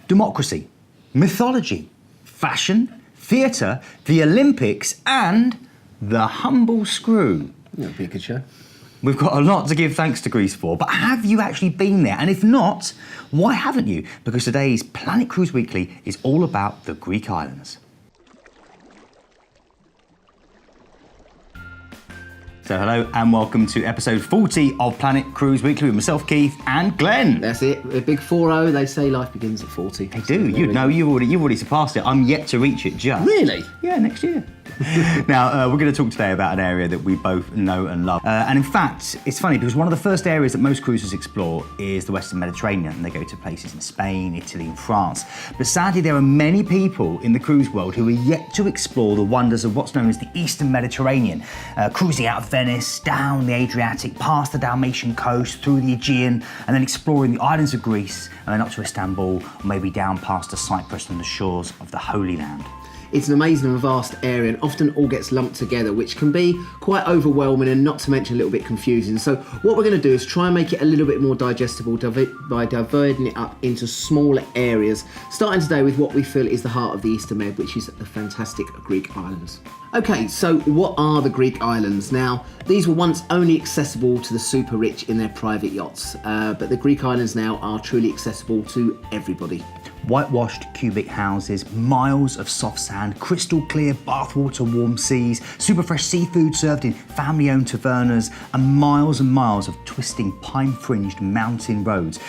democracy, mythology, fashion, theatre, the Olympics, and the humble screw. That'll be a good show. We've got a lot to give thanks to Greece for, but have you actually been there? And if not, why haven't you? Because today's Planet Cruise Weekly is all about the Greek islands. So hello and welcome to episode 40 of Planet Cruise Weekly with myself, Keith, and Glenn. That's it. A big 4-0. They say life begins at 40. They do. You've already surpassed it. I'm yet to reach it just. Really? Yeah, next year. Now, we're going to talk today about an area that we both know and love. And in fact, it's funny because one of the first areas that most cruisers explore is the Western Mediterranean. And they go to places in Spain, Italy and France. But sadly, there are many people in the cruise world who are yet to explore the wonders of what's known as the Eastern Mediterranean. Cruising out of Venice, down the Adriatic, past the Dalmatian coast, through the Aegean, and then exploring the islands of Greece, and then up to Istanbul, or maybe down past to Cyprus and the shores of the Holy Land. It's an amazing and vast area and often all gets lumped together, which can be quite overwhelming and not to mention a little bit confusing. So what we're going to do is try and make it a little bit more digestible by dividing it up into smaller areas, starting today with what we feel is the heart of the Eastern Med, which is the fantastic Greek islands. Okay, so what are the Greek islands? Now, these were once only accessible to the super rich in their private yachts, but the Greek islands now are truly accessible to everybody. Whitewashed cubic houses, miles of soft sand, crystal clear bathwater warm seas, super fresh seafood served in family-owned tavernas, and miles of twisting pine-fringed mountain roads.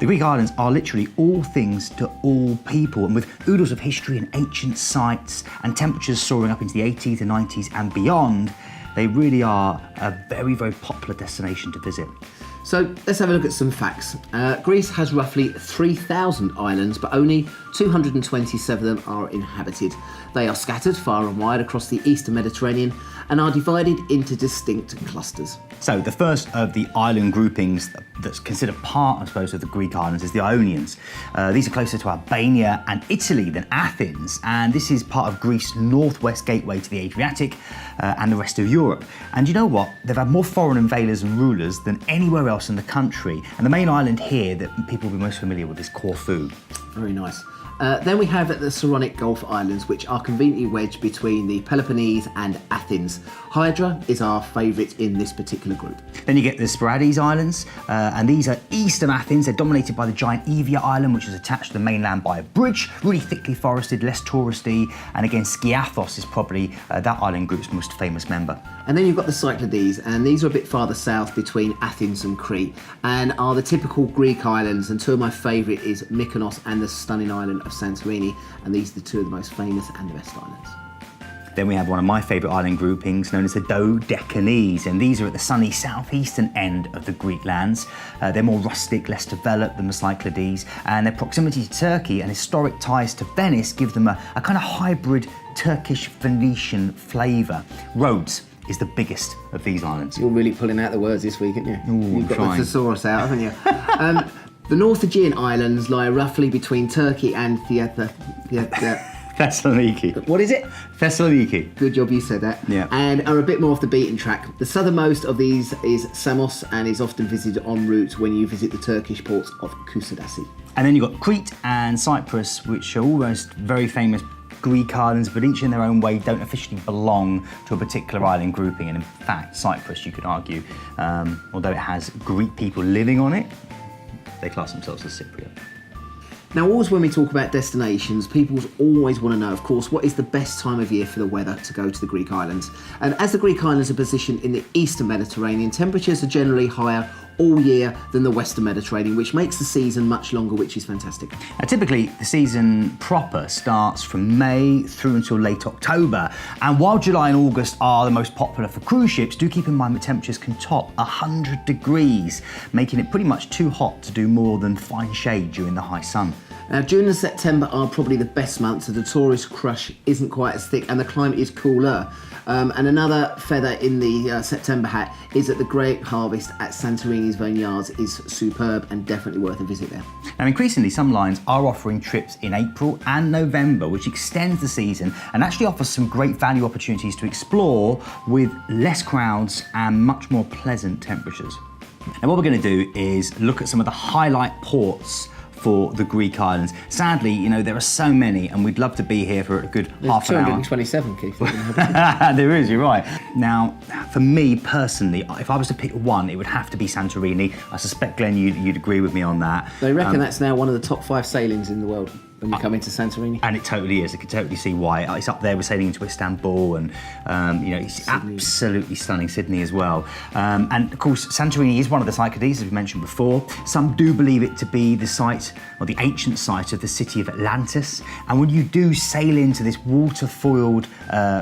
The Greek islands are literally all things to all people, and with oodles of history and ancient sites and temperatures soaring up into the 80s and 90s and beyond, they really are a very, very popular destination to visit. So let's have a look at some facts. Greece has roughly 3,000 islands, but only 227 of them are inhabited. They are scattered far and wide across the Eastern Mediterranean and are divided into distinct clusters. So the first of the island groupings that's considered part, I suppose, of the Greek islands is the Ionians. These are closer to Albania and Italy than Athens, and this is part of Greece's northwest gateway to the Adriatic and the rest of Europe. And you know what? They've had more foreign invaders and rulers than anywhere else in the country. And the main island here that people will be most familiar with is Corfu. Very nice. Then we have the Saronic Gulf Islands, which are conveniently wedged between the Peloponnese and Athens. Hydra is our favourite in this particular group. Then you get the Sporades Islands, and these are east of Athens. They're dominated by the giant Evia Island, which is attached to the mainland by a bridge, really thickly forested, less touristy, and again, Skiathos is probably that island group's most famous member. And then you've got the Cyclades, and these are a bit farther south between Athens and Crete, and are the typical Greek islands, and two of my favourite is Mykonos and the stunning island of Santorini, and these are the two of the most famous and the best islands. Then we have one of my favourite island groupings known as the Dodecanese, and these are at the sunny southeastern end of the Greek lands. They're more rustic, less developed than the Cyclades, and their proximity to Turkey and historic ties to Venice give them a kind of hybrid Turkish-Venetian flavour. Rhodes is the biggest of these islands. You're really pulling out the words this week, aren't you? Ooh, You've got the thesaurus out, haven't you? The North Aegean Islands lie roughly between Turkey and Thessaloniki. What is it? Thessaloniki. Good job you said that. Yeah. And are a bit more off the beaten track. The southernmost of these is Samos and is often visited en route when you visit the Turkish ports of Kusadasi. And then you've got Crete and Cyprus, which are almost very famous Greek islands, but each in their own way don't officially belong to a particular island grouping. And in fact, Cyprus, you could argue, although it has Greek people living on it, they class themselves as Cypriot. Now, always when we talk about destinations, people always want to know, of course, what is the best time of year for the weather to go to the Greek islands. And as the Greek islands are positioned in the Eastern Mediterranean, temperatures are generally higher all year than the Western Mediterranean, which makes the season much longer, which is fantastic. Typically, the season proper starts from May through until late October. And while July and August are the most popular for cruise ships, do keep in mind that temperatures can top 100 degrees, making it pretty much too hot to do more than find shade during the high sun. Now, June and September are probably the best months, so the tourist crush isn't quite as thick and the climate is cooler. And another feather in the September hat is that the grape harvest at Santorini's vineyards is superb and definitely worth a visit there. Now, increasingly, some lines are offering trips in April and November, which extends the season and actually offers some great value opportunities to explore with less crowds and much more pleasant temperatures. Now, what we're going to do is look at some of the highlight ports for the Greek islands. Sadly, you know, there are so many, and we'd love to be here for a good half an hour. 227, Keith. There is, you're right. Now, for me personally, if I was to pick one, it would have to be Santorini. I suspect, Glenn, you'd agree with me on that. They reckon that's now one of the top 5 sailings in the world when you come into Santorini. And it totally is. I can totally see why. It's up there with sailing into Istanbul, and you know, it's Sydney. Absolutely stunning. Sydney as well. And of course, Santorini is one of the Cyclades, as we mentioned before. Some do believe it to be the site, or the ancient site, of the city of Atlantis. And when you do sail into this water-foiled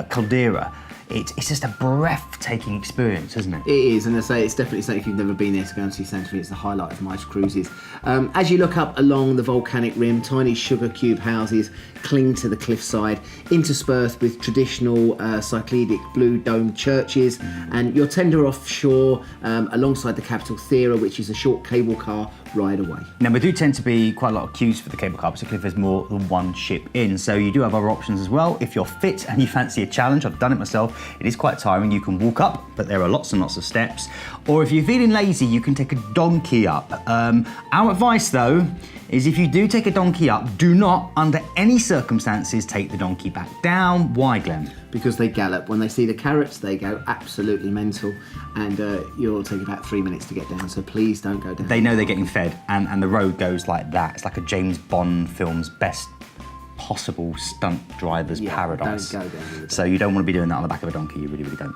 caldera, it's just a breathtaking experience, isn't it? It is, and I say it's definitely something if you've never been there to go and see Santorini. It's the highlight of my cruises. As you look up along the volcanic rim, tiny sugar cube houses cling to the cliffside, interspersed with traditional Cycladic blue domed churches, and you're tender offshore alongside the capital Thera, which is a short cable car ride away. Now, there do tend to be quite a lot of queues for the cable car, particularly if there's more than one ship in. So you do have other options as well. If you're fit and you fancy a challenge, I've done it myself, it is quite tiring. You can walk up, but there are lots and lots of steps. Or if you're feeling lazy, you can take a donkey up. Our advice, though, is if you do take a donkey up, do not, under any circumstances, take the donkey back down. Why, Glenn? Because they gallop. When they see the carrots, they go absolutely mental, and you'll take about 3 minutes to get down, so please don't go down. They know they're getting fed, and the road goes like that. It's like a James Bond film's best possible stunt driver's paradise. Don't go down. So you don't want to be doing that on the back of a donkey, you really, really don't.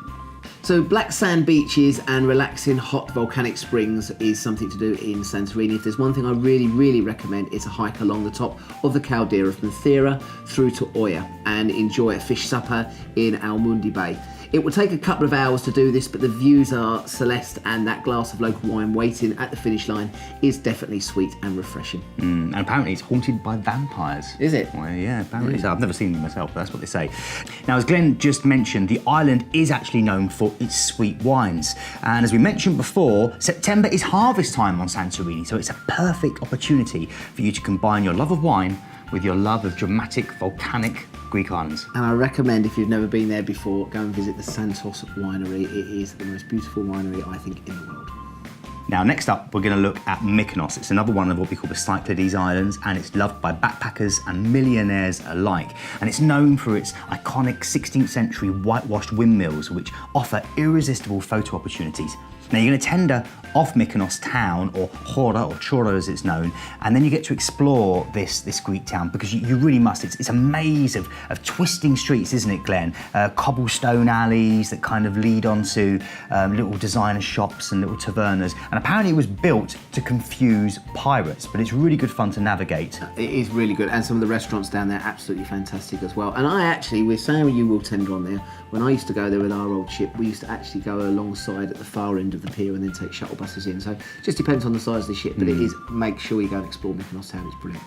So black sand beaches and relaxing hot volcanic springs is something to do in Santorini. If there's one thing I really, really recommend, it's a hike along the top of the caldera from Thera through to Oia and enjoy a fish supper in Almundi Bay. It will take a couple of hours to do this, but the views are celeste, and that glass of local wine waiting at the finish line is definitely sweet and refreshing. And apparently it's haunted by vampires. Is it? Well, yeah, apparently so. I've never seen them myself, but that's what they say. Now, as Glenn just mentioned, the island is actually known for its sweet wines. And as we mentioned before, September is harvest time on Santorini, so it's a perfect opportunity for you to combine your love of wine with your love of dramatic volcanic Greek islands. And I recommend, if you've never been there before, go and visit the Santos winery. It is the most beautiful winery, I think, in the world. Now, next up, we're going to look at Mykonos. It's another one of what we call the Cyclades Islands, and it's loved by backpackers and millionaires alike. And it's known for its iconic 16th century whitewashed windmills, which offer irresistible photo opportunities. Now, you're going to tender off Mykonos town, or Hora, or Chora as it's known, and then you get to explore this Greek town, because you really must. It's a maze of twisting streets, isn't it, Glenn? Cobblestone alleys that kind of lead onto little designer shops and little tavernas. And apparently it was built to confuse pirates, but it's really good fun to navigate. It is really good, and some of the restaurants down there are absolutely fantastic as well. And I actually, with saying you will tender on there, when I used to go there with our old ship, we used to actually go alongside at the far end of the pier and then take shuttle buses in. So it just depends on the size of the ship, but it is, make sure you go and explore Mykonos town, it's brilliant.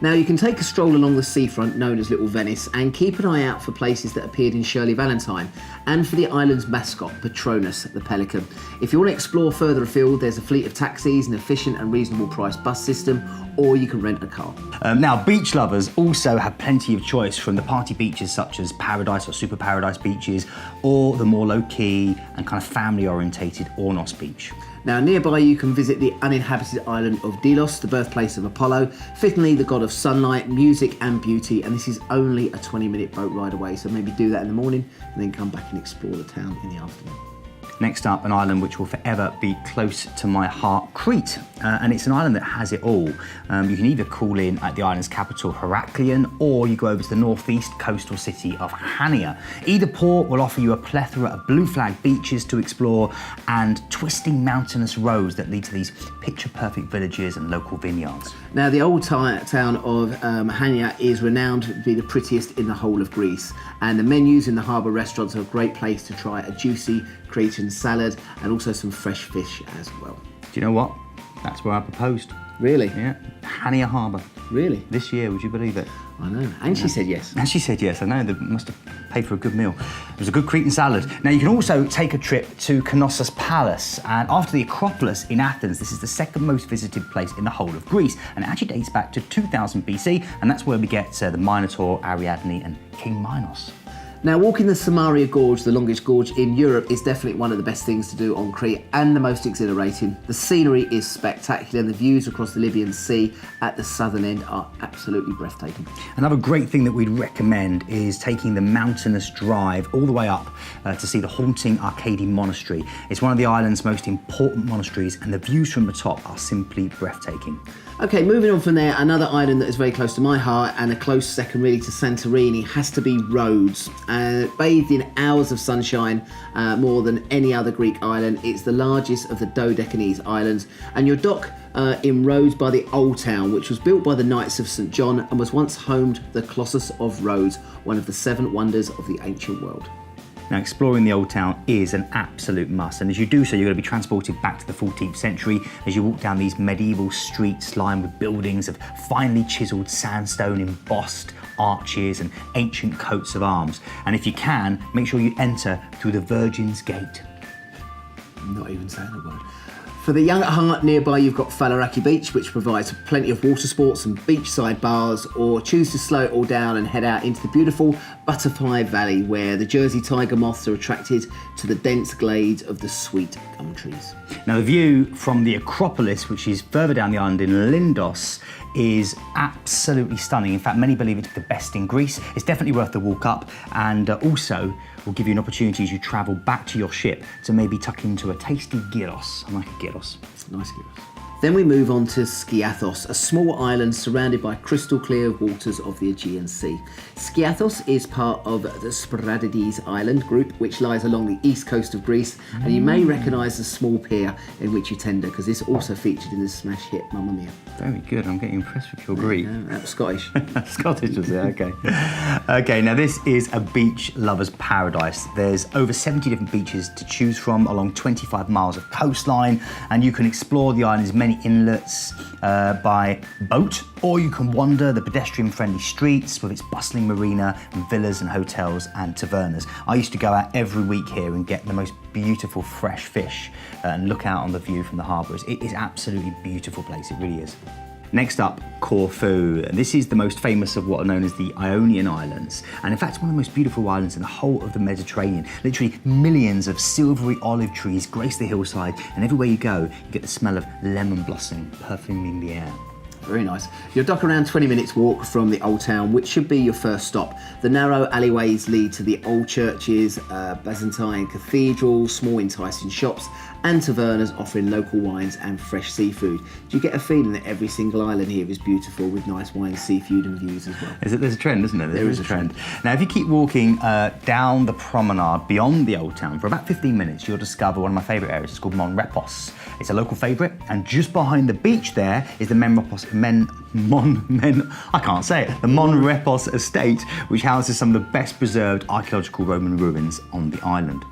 Now, you can take a stroll along the seafront, known as Little Venice, and keep an eye out for places that appeared in Shirley Valentine, and for the island's mascot, Patronus, the pelican. If you want to explore further afield, there's a fleet of taxis, an efficient and reasonable price bus system, or you can rent a car. Now, beach lovers also have plenty of choice, from the party beaches such as Paradise or Super Paradise beaches, or the more low-key and kind of family-orientated Ornos beach. Now, nearby you can visit the uninhabited island of Delos, the birthplace of Apollo, fittingly the god of sunlight, music and beauty, and this is only a 20-minute boat ride away, so maybe do that in the morning and then come back and explore the town in the afternoon. Next up, an island which will forever be close to my heart, Crete. And it's an island that has it all. You can either call in at the island's capital, Heraklion, or you go over to the northeast coastal city of Hania. Either port will offer you a plethora of blue flag beaches to explore and twisting mountainous roads that lead to these picture-perfect villages and local vineyards. Now, the old town of Hania is renowned to be the prettiest in the whole of Greece, and the menus in the harbour restaurants are a great place to try a juicy Cretan salad and also some fresh fish as well. Do you know what? That's where I proposed. Really? Yeah, Hania Harbour. Really? This year, would you believe it? I know. And she said yes. And she said yes, I know. They must have paid for a good meal. It was a good Cretan salad. Now, you can also take a trip to Knossos Palace. And after the Acropolis in Athens, this is the second most visited place in the whole of Greece. And it actually dates back to 2000 BC. And that's where we get the Minotaur, Ariadne and King Minos. Now, walking the Samaria Gorge, the longest gorge in Europe, is definitely one of the best things to do on Crete and the most exhilarating. The scenery is spectacular and the views across the Libyan Sea at the southern end are absolutely breathtaking. Another great thing that we'd recommend is taking the mountainous drive all the way up to see the haunting Arcadian monastery. It's one of the island's most important monasteries and the views from the top are simply breathtaking. Okay, moving on from there, another island that is very close to my heart and a close second really to Santorini has to be Rhodes. Bathed in hours of sunshine, more than any other Greek island, it's the largest of the Dodecanese islands, and you're docked in Rhodes by the Old Town, which was built by the Knights of St John and was once home to the Colossus of Rhodes, one of the 7 wonders of the ancient world. Now, exploring the Old Town is an absolute must, and as you do so, you're going to be transported back to the 14th century as you walk down these medieval streets lined with buildings of finely chiselled sandstone embossed arches and ancient coats of arms. And if you can, make sure you enter through the Virgin's Gate. I'm not even saying a word. For the young at heart, nearby you've got Falaraki Beach, which provides plenty of water sports and beachside bars, or choose to slow it all down and head out into the beautiful Butterfly Valley, where the Jersey tiger moths are attracted to the dense glades of the sweet gum trees. Now, the view from the Acropolis, which is further down the island in Lindos, is absolutely stunning. In fact, many believe it's the best in Greece. It's definitely worth the walk up, and also will give you an opportunity as you travel back to your ship to maybe tuck into a tasty gyros. I like a gyros. Nice gyros. Then we move on to Skiathos, a small island surrounded by crystal clear waters of the Aegean Sea. Skiathos is part of the Sporadides island group, which lies along the east coast of Greece, and you may recognise the small pier in which you tender, because this also featured in the smash hit Mamma Mia. Very good. I'm getting impressed with your Greek. That was Scottish. Scottish, was it? Okay. Okay, now this is a beach lover's paradise. There's over 70 different beaches to choose from along 25 miles of coastline, and you can explore the island's many inlets by boat, or you can wander the pedestrian-friendly streets with its bustling marina and villas and hotels and tavernas. I used to go out every week here and get the most beautiful fresh fish and look out on the view from the harbours. It is absolutely beautiful place, it really is. Next up, Corfu. This is the most famous of what are known as the Ionian Islands, and in fact one of the most beautiful islands in the whole of the Mediterranean. Literally millions of silvery olive trees grace the hillside, and everywhere you go, you get the smell of lemon blossom perfuming the air. Very nice. You're docked around 20 minutes walk from the Old Town, which should be your first stop. The narrow alleyways lead to the old churches, Byzantine cathedrals, small enticing shops, and tavernas offering local wines and fresh seafood. Do you get a feeling that every single island here is beautiful with nice wine, seafood and views as well? There's a trend, isn't there? There is a trend. Now, if you keep walking down the promenade beyond the Old Town for about 15 minutes, you'll discover one of my favourite areas. It's called Mon Repos. It's a local favourite, and just behind the beach there is the Mon Repos estate, which houses some of the best preserved archaeological Roman ruins on the island.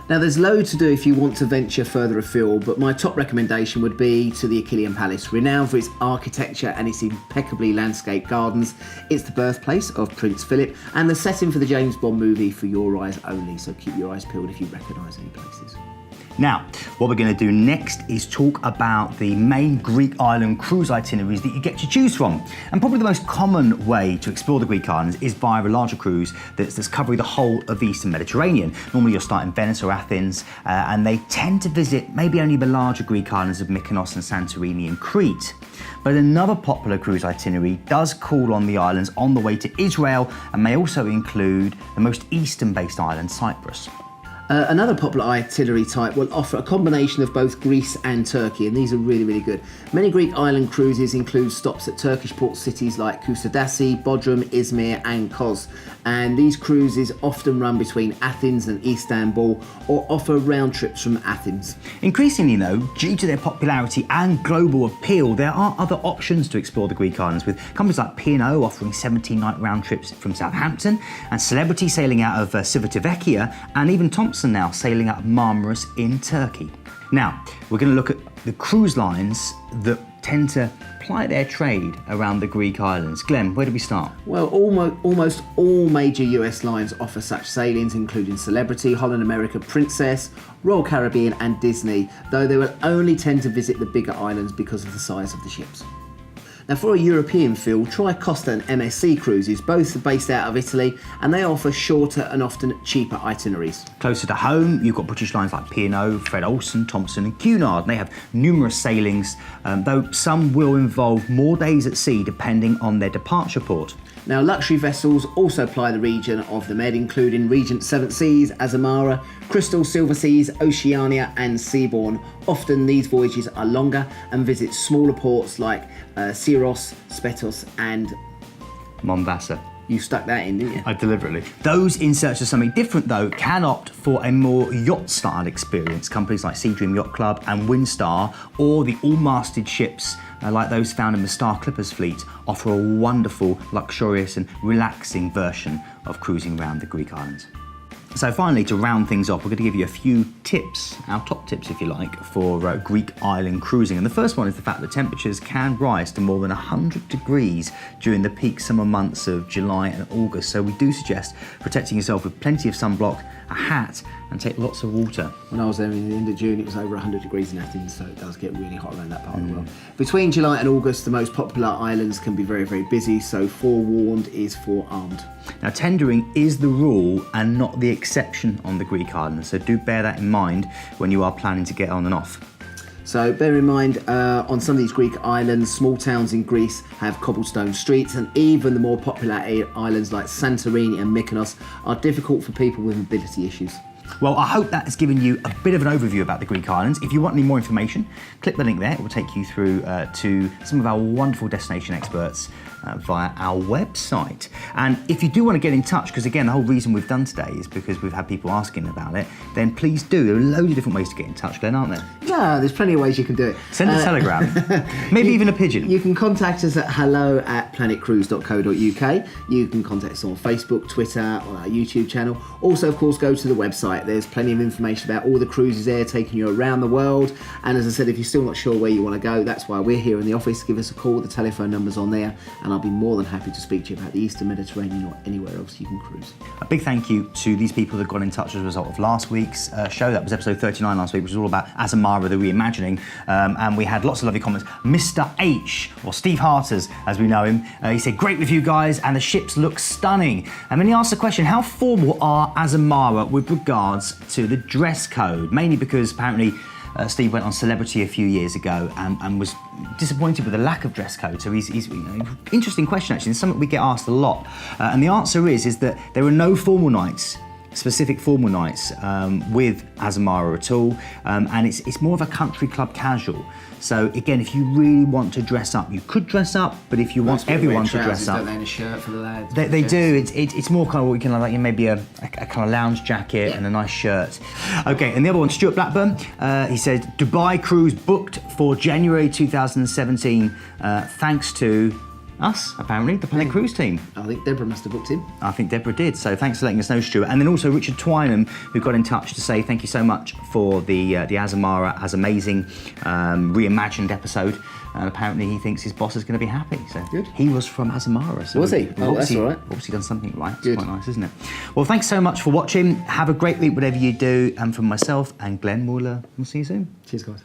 Now, there's loads to do if you want to venture further afield, but my top recommendation would be to the Achillean Palace. Renowned for its architecture and its impeccably landscaped gardens, it's the birthplace of Prince Philip and the setting for the James Bond movie For Your Eyes Only, so keep your eyes peeled if you recognise any places. Now, what we're going to do next is talk about the main Greek island cruise itineraries that you get to choose from. And probably the most common way to explore the Greek islands is via a larger cruise that's covering the whole of the Eastern Mediterranean. Normally you'll start in Venice or Athens, and they tend to visit maybe only the larger Greek islands of Mykonos and Santorini and Crete. But another popular cruise itinerary does call on the islands on the way to Israel and may also include the most eastern-based island, Cyprus. Another popular itinerary type will offer a combination of both Greece and Turkey, and these are really, really good. Many Greek island cruises include stops at Turkish port cities like Kusadasi, Bodrum, Izmir and Kos, and these cruises often run between Athens and Istanbul or offer round trips from Athens. Increasingly though, due to their popularity and global appeal, there are other options to explore the Greek islands, with companies like P&O offering 17-night round trips from Southampton, and Celebrity sailing out of Civitavecchia, and even Thompson now sailing out of Marmaris in Turkey. Now, we're going to look at the cruise lines that tend to ply their trade around the Greek islands. Glenn, where do we start? Well, almost all major US lines offer such sailings, including Celebrity, Holland America Princess, Royal Caribbean and Disney, though they will only tend to visit the bigger islands because of the size of the ships. Now for a European feel, try Costa and MSC cruises. Both are based out of Italy and they offer shorter and often cheaper itineraries. Closer to home, you've got British lines like P&O, Fred Olsen, Thompson and Cunard. They have numerous sailings, though some will involve more days at sea depending on their departure port. Now, luxury vessels also ply the region of the Med, including Regent Seven Seas, Azamara, Crystal Silver Seas, Oceania and Seabourn. Often these voyages are longer and visit smaller ports like Syros, Spetos and Mombasa. You stuck that in, didn't you? I deliberately. Those in search of something different, though, can opt for a more yacht-style experience. Companies like Sea Dream Yacht Club and Windstar, or the all-masted ships like those found in the Star Clippers fleet, offer a wonderful, luxurious and relaxing version of cruising around the Greek islands. So finally, to round things off, we're going to give you a few tips, our top tips if you like, for Greek island cruising. And the first one is the fact that temperatures can rise to more than 100 degrees during the peak summer months of July and August. So we do suggest protecting yourself with plenty of sunblock, a hat and take lots of water. When I was there in the end of June, it was over 100 degrees in Athens, so it does get really hot around that part of the world. Between July and August, the most popular islands can be very, very busy, so forewarned is forearmed. Now, tendering is the rule and not the exception on the Greek islands, so do bear that in mind when you are planning to get on and off. So bear in mind, on some of these Greek islands, small towns in Greece have cobblestone streets, and even the more popular islands like Santorini and Mykonos are difficult for people with mobility issues. Well, I hope that has given you a bit of an overview about the Greek islands. If you want any more information, click the link there. It will take you through to some of our wonderful destination experts via our website. And if you do want to get in touch, because again, the whole reason we've done today is because we've had people asking about it, then please do. There are loads of different ways to get in touch, Glenn, aren't there? Yeah, there's plenty of ways you can do it. Send a telegram, maybe even a pigeon. You can contact us at hello@planetcruise.co.uk. You can contact us on Facebook, Twitter, on our YouTube channel. Also, of course, go to the website. There's plenty of information about all the cruises there, taking you around the world. And as I said, if you're still not sure where you want to go, that's why we're here in the office. Give us a call. The telephone number's on there, and I'll be more than happy to speak to you about the Eastern Mediterranean or anywhere else you can cruise. A big thank you to these people that got in touch as a result of last week's show. That was episode 39 last week, which was all about Azamara, the reimagining. And we had lots of lovely comments. Mr. H, or Steve Harters, as we know him, he said, great review, guys, and the ships look stunning. And then he asked the question, how formal are Azamara with regards to the dress code? Mainly because apparently Steve went on Celebrity a few years ago and was disappointed with the lack of dress code. So he's interesting question actually. It's something we get asked a lot, and the answer is that there are no formal nights, specific formal nights with Azamara at all, and it's more of a country club casual. So again, if you really want to dress up, you could dress up, but if you want everyone to dress up, don't they, and a shirt for the lads? They do. It's more kind of what you can like, maybe a kind of lounge jacket and a nice shirt. Okay, and the other one, Stuart Blackburn, he said Dubai cruise booked for January 2017, thanks to us, apparently, the Planet Cruise team. I think Deborah must have booked him. I think Deborah did, so thanks for letting us know, Stuart. And then also Richard Twynham, who got in touch to say thank you so much for the Azamara as amazing reimagined episode. And apparently he thinks his boss is going to be happy. So good. He was from Azamara. So was he? Oh, that's all right. Obviously done something right. It's Good. quite nice, isn't it? Well, thanks so much for watching. Have a great week, whatever you do. And from myself and Glenn, we'll see you soon. Cheers, guys.